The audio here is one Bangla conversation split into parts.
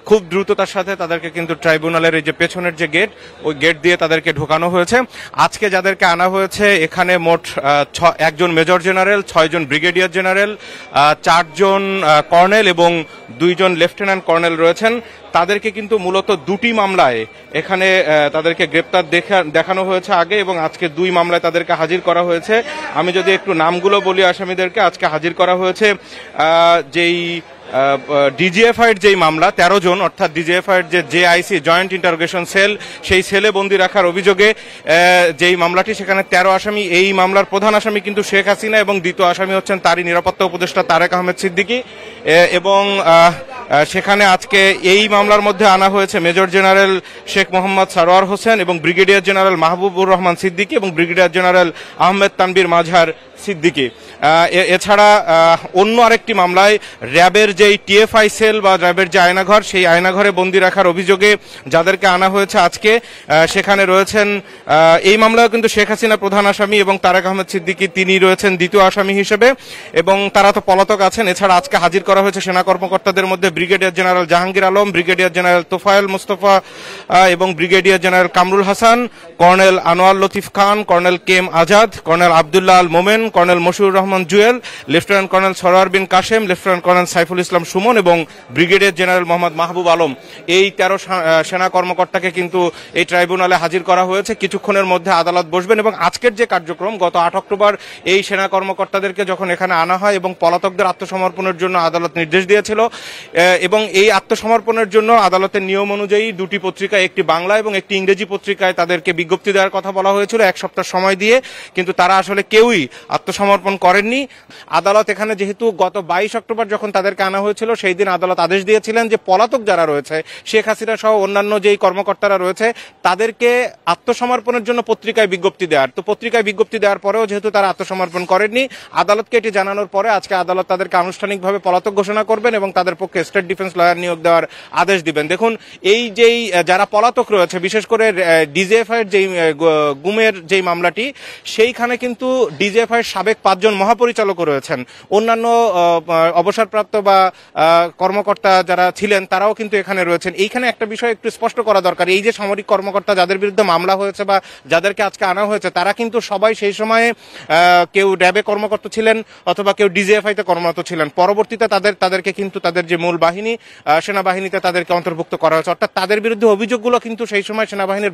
খুব দ্রুততার সাথে তাদেরকে কিন্তু ট্রাইব্যুনালের এই যে পেছনের যে গেট, ওই গেট দিয়ে তাদেরকে ঢোকানো হয়েছে। আজকে যাদেরকে আনা হয়েছে এখানে মোট 1 জন মেজর জেনারেল, 6 জন ব্রিগেডিয়ার জেনারেল, 4 জন কর্নেল এবং 2 জন লেফটেন্যান্ট কর্নেল রয়েছেন। তাদেরকে কিন্তু মূলত 2টি মামলায় এখানে তাদেরকে গ্রেপ্তার দেখানো হয়েছে আগে, এবং আজকে 2 মামলায় তাদেরকে হাজির করা হয়েছে। আমি যদি একটু নামগুলো বলি আসামিদেরকে, আজকে হাজির করা হয়েছে যেই ডিজিএফআইয়ের যেই মামলা 13 জন, অর্থাৎ ডিজিএফআইয়ের যে জেআইসি জয়েন্ট ইন্টারোগেশন সেল, সেই সেলে বন্দী রাখার অভিযোগে যেই মামলাটি, সেখানে 13 আসামি। এই মামলার প্রধান আসামি কিন্তু শেখ হাসিনা এবং দ্বিতীয় আসামি হচ্ছেন তারই নিরাপত্তা উপদেষ্টা তারেক আহমেদ সিদ্দিকী। এবং সেখানে আজকে এই মামলার মধ্যে আনা হয়েছে মেজর জেনারেল শেখ মোহাম্মদ সারোয়ার হোসেন এবং ব্রিগেডিয়ার জেনারেল মাহবুবুর রহমান সিদ্দিকী এবং ব্রিগেডিয়ার জেনারেল আহমেদ তানবীর মাঝহার সিদ্দিকী। এছাড়া অন্য আরেকটি মামলায় র্যাবের যেই টিএফআই সেল বা র্যাবের যে আয়নাঘর, সেই আয়নাঘরে বন্দী রাখার অভিযোগে যাদেরকে আনা হয়েছে আজকে, সেখানে রয়েছেন এই মামলায় কিন্তু শেখ হাসিনা প্রধান আসামি এবং তারেক আহমেদ সিদ্দিকী তিনি রয়েছেন দ্বিতীয় আসামি হিসেবে, এবং তারা তো পলাতক আছেন। এছাড়া আজকে হাজির করা হয়েছে সেনা কর্মকর্তাদের মধ্যে brigadier general Jahangir Alam, brigadier general Tofael Mustafa এবং brigadier general Kamrul Hasan, colonel Anwar Latif Khan, colonel KM Azad, colonel Abdullah Al Momen, colonel Mashiur Rahman Jewel, lieutenant colonel Sarwar Bin Kashem, lieutenant colonel Saiful Islam Sumon এবং ব্রিগেডিয়ার জেনারেল মোহাম্মদ মাহবুব আলম। এই 13 সেনা কর্মকর্তাকে কিন্তু এই ট্রাইব্যুনালে হাজির করা হয়েছে। কিছুক্ষণের মধ্যে আদালত বসবেন এবং আজকের যে কার্যক্রম, গত 8 অক্টোবর এই সেনা কর্মকর্তাদেরকে যখন এখানে আনা হয় এবং পলাতকদের আত্মসমর্পণের জন্য আদালত নির্দেশ দিয়েছিল, এবং এই আত্মসমর্পণের জন্য আদালতের নিয়ম অনুযায়ী 2টি পত্রিকায়, একটি বাংলা এবং একটি ইংরেজি পত্রিকায় তাদেরকে বিজ্ঞপ্তি দেওয়ার কথা বলা হয়েছিল 1 সপ্তাহ সময় দিয়ে, কিন্তু তারা আসলে কেউই আত্মসমর্পণ করেননি। আদালত এখানে যেহেতু গত 22 অক্টোবর যখন তাদেরকে আনা হয়েছিল, সেই দিন আদালত আদেশ দিয়েছিলেন যে পলাতক যারা রয়েছে, শেখ হাসিনা সহ অন্যান্য যেই কর্মকর্তারা রয়েছে, তাদেরকে আত্মসমর্পণের জন্য পত্রিকায় বিজ্ঞপ্তি দেওয়ার। তো পত্রিকায় বিজ্ঞপ্তি দেওয়ার পরেও যেহেতু তারা আত্মসমর্পণ করেননি, আদালতকে এটি জানানোর পরে আজকে আদালত তাদেরকে আনুষ্ঠানিকভাবে পলাতক ঘোষণা করবেন এবং তাদের পক্ষে স্টেট ডিফেন্স লয়ার নিয়োগ দেওয়ার আদেশ দিবেন। দেখুন, এই যেই যারা পলাতক রয়েছে, বিশেষ করে ডিজিএফআইয়ের যেই গুমের যেই মামলাটি, সেইখানে কিন্তু ডিজিএফআইয়ের সাবেক 5 জন মহাপরিচালকও রয়েছেন। অন্যান্য অবসরপ্রাপ্ত বা কর্মকর্তা যারা ছিলেন তারাও কিন্তু এখানে রয়েছেন। এইখানে একটা বিষয় একটু স্পষ্ট করা দরকার, এই যে সামরিক কর্মকর্তা যাদের বিরুদ্ধে মামলা হয়েছে বা যাদেরকে আজকে আনা হয়েছে, তারা কিন্তু সবাই সেই সময়ে কেউ র্যাবে কর্মকর্তা ছিলেন অথবা কেউ ডিজিএফআইতে কর্মরত ছিলেন। পরবর্তীতে তাদেরকে কিন্তু তাদের যে মূল বাহিনী, সেনাবাহিনীতে তাদেরকে অন্তর্ভুক্ত করা হয়েছে। অর্থাৎ তাদের বিরুদ্ধে অভিযোগগুলো কিন্তু সেই সময় সেনাবাহিনীর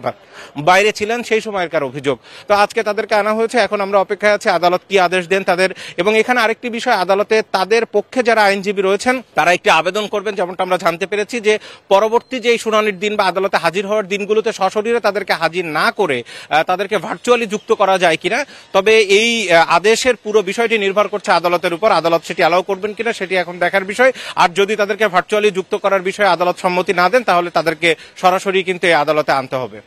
বাইরে ছিলেন, সেই সময়কার অভিযোগ। তো আজকে তাদেরকে আনা হয়েছে, এখন আমরা অপেক্ষায় আছি আদালত কি আদেশ দেন তাদের। এবং এখানে আরেকটি বিষয়, আদালতে তাদের পক্ষে যারা আইনজীবী রয়েছেন তারা একটি আবেদন করবেন, যেমনটা আমরা জানতে পেরেছি, যে পরবর্তী যে শুনানির দিন বা আদালতে হাজির হওয়ার দিনগুলোতে সশরীরে তাদেরকে হাজির না করে তাদেরকে ভার্চুয়ালি যুক্ত করা যায় কিনা। তবে এই আদেশের পুরো বিষয়টি নির্ভর করছে আদালতের উপর, আদালত সেটি অ্যালাউ করবেন কিনা সেটি এখন দেখার বিষয়। আর যদি তাদেরকে ভার্চুয়ালি যুক্ত করার বিষয়ে আদালত সম্মতি না দেন, তাহলে তাদেরকে সরাসরি কিন্তু এই আদালতে আনতে হবে।